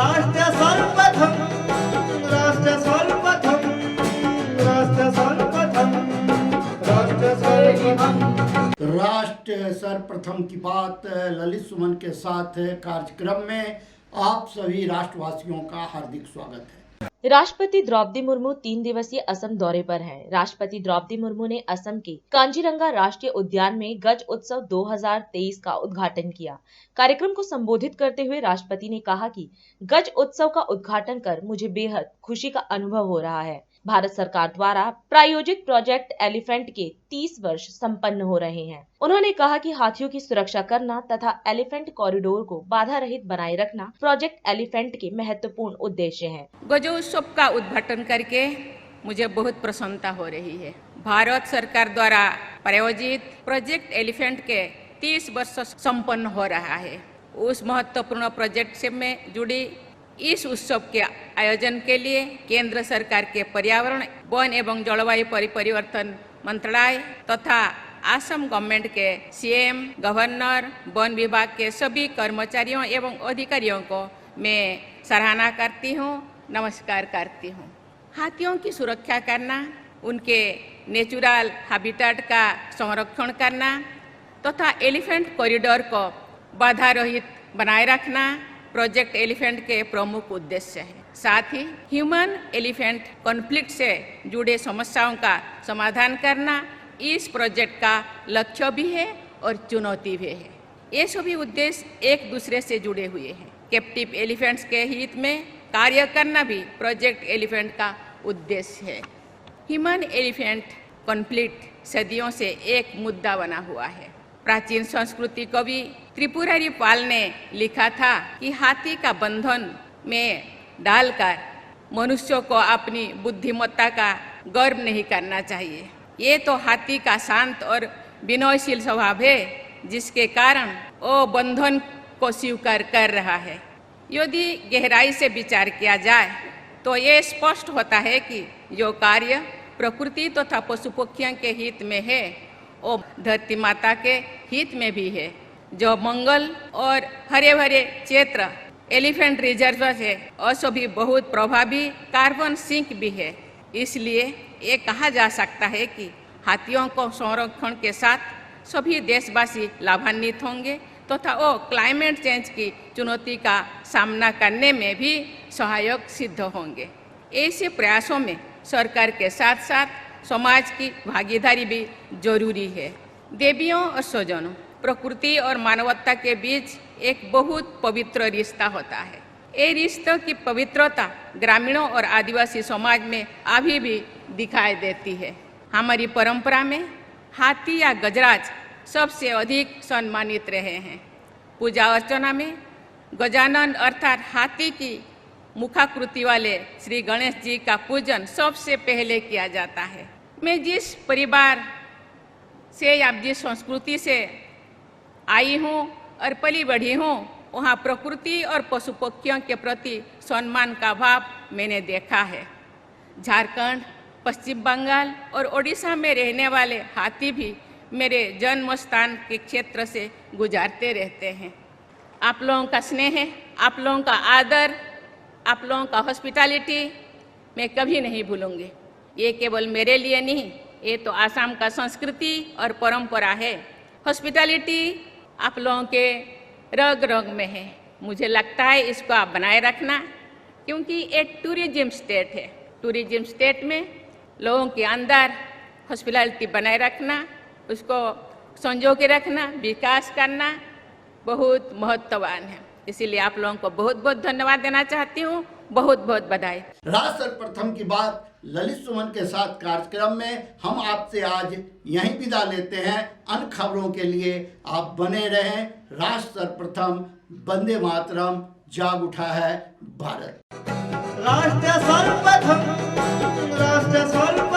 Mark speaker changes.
Speaker 1: राष्ट्र सर्वप्रथम राष्ट्र सर्वप्रथम राष्ट्र सर्वप्रथम राष्ट्र सर्वप्रथम
Speaker 2: राष्ट्र सर्वप्रथम की बात ललित सुमन के साथ कार्यक्रम में आप सभी राष्ट्रवासियों का हार्दिक स्वागत है।
Speaker 3: राष्ट्रपति द्रौपदी मुर्मू 3 दिवसीय असम दौरे पर हैं। राष्ट्रपति द्रौपदी मुर्मू ने असम के कांजीरंगा राष्ट्रीय उद्यान में गज उत्सव 2023 का उद्घाटन किया। कार्यक्रम को संबोधित करते हुए राष्ट्रपति ने कहा कि गज उत्सव का उद्घाटन कर मुझे बेहद खुशी का अनुभव हो रहा है। भारत सरकार द्वारा प्रायोजित प्रोजेक्ट एलिफेंट के 30 वर्ष संपन्न हो रहे हैं। उन्होंने कहा कि हाथियों की सुरक्षा करना तथा एलिफेंट कॉरिडोर को बाधा रहित बनाए रखना प्रोजेक्ट एलिफेंट के महत्वपूर्ण उद्देश्य है।
Speaker 4: गजोत्सव का उद्घाटन करके मुझे बहुत प्रसन्नता हो रही है। भारत सरकार द्वारा प्रायोजित प्रोजेक्ट एलिफेंट के 30 वर्ष संपन्न हो रहा है। उस महत्वपूर्ण प्रोजेक्ट से में जुड़ी इस उत्सव के आयोजन के लिए केंद्र सरकार के पर्यावरण, वन एवं जलवायु परिवर्तन मंत्रालय तथा असम गवर्नमेंट के सीएम, गवर्नर, वन विभाग के सभी कर्मचारियों एवं अधिकारियों को मैं सराहना करती हूँ, नमस्कार करती हूँ। हाथियों की सुरक्षा करना, उनके नेचुरल हैबिटेट का संरक्षण करना तथा एलिफेंट कॉरिडोर को बाधा रहित बनाए रखना प्रोजेक्ट एलिफेंट के प्रमुख उद्देश्य है। साथ ही ह्यूमन एलिफेंट कॉन्फ्लिक्ट से जुड़े समस्याओं का समाधान करना इस प्रोजेक्ट का लक्ष्य भी है और चुनौती भी है। ये सभी उद्देश्य एक दूसरे से जुड़े हुए हैं। कैप्टिव एलिफेंट्स के हित में कार्य करना भी प्रोजेक्ट एलिफेंट का उद्देश्य है। ह्यूमन एलिफेंट कॉन्फ्लिक्ट सदियों से एक मुद्दा बना हुआ है। प्राचीन संस्कृति कवि त्रिपुरारी पाल ने लिखा था कि हाथी का बंधन में डालकर मनुष्यों को अपनी बुद्धिमत्ता का गर्व नहीं करना चाहिए। ये तो हाथी का शांत और विनयशील स्वभाव है, जिसके कारण वो बंधन को स्वीकार कर रहा है। यदि गहराई से विचार किया जाए तो ये स्पष्ट होता है कि जो कार्य प्रकृति तथा पशु पक्षियों के हित में है वो धरती माता के हित में भी है। जो मंगल और हरे भरे क्षेत्र एलिफेंट रिजर्व है और सभी बहुत प्रभावी कार्बन सिंक भी है। इसलिए ये कहा जा सकता है कि हाथियों को संरक्षण के साथ सभी देशवासी लाभान्वित होंगे तथा वो क्लाइमेट चेंज की चुनौती का सामना करने में भी सहायक सिद्ध होंगे। ऐसे प्रयासों में सरकार के साथ साथ समाज की भागीदारी भी जरूरी है। देवियों और स्वजनों, प्रकृति और मानवता के बीच एक बहुत पवित्र रिश्ता होता है। ये रिश्तों की पवित्रता ग्रामीणों और आदिवासी समाज में अभी भी दिखाई देती है। हमारी परंपरा में हाथी या गजराज सबसे अधिक सम्मानित रहे हैं। पूजा अर्चना में गजानन अर्थात हाथी की मुखाकृति वाले श्री गणेश जी का पूजन सबसे पहले किया जाता है। मैं जिस परिवार से या जिस संस्कृति से आई हूँ और पली बढ़ी हूँ, वहाँ प्रकृति और पशु पक्षियों के प्रति सम्मान का भाव मैंने देखा है। झारखंड, पश्चिम बंगाल और ओडिशा में रहने वाले हाथी भी मेरे जन्म स्थान के क्षेत्र से गुजारते रहते हैं। आप लोगों का स्नेह, आप लोगों का आदर, आप लोगों का हॉस्पिटैलिटी मैं कभी नहीं भूलूंगी। ये केवल मेरे लिए नहीं, ये तो आसाम का संस्कृति और परंपरा है। हॉस्पिटैलिटी आप लोगों के रग रग में है। मुझे लगता है इसको आप बनाए रखना, क्योंकि एक टूरिज्म स्टेट है। टूरिज्म स्टेट में लोगों के अंदर हॉस्पिटैलिटी बनाए रखना, उसको संजो के रखना, विकास करना बहुत महत्ववान है। इसीलिए आप लोगों को बहुत बहुत धन्यवाद देना चाहती हूँ। बहुत बहुत बधाई।
Speaker 2: राष्ट्र सर्वप्रथम की बात ललित सुमन के साथ कार्यक्रम में हम आपसे आज यहीं विदा लेते हैं। अन्य खबरों के लिए आप बने रहें। राष्ट्र सर्वप्रथम, वंदे मातरम, जाग उठा है भारत।
Speaker 1: राष्ट्र सर्वप्रथम राष्ट्र सर्वप्रथम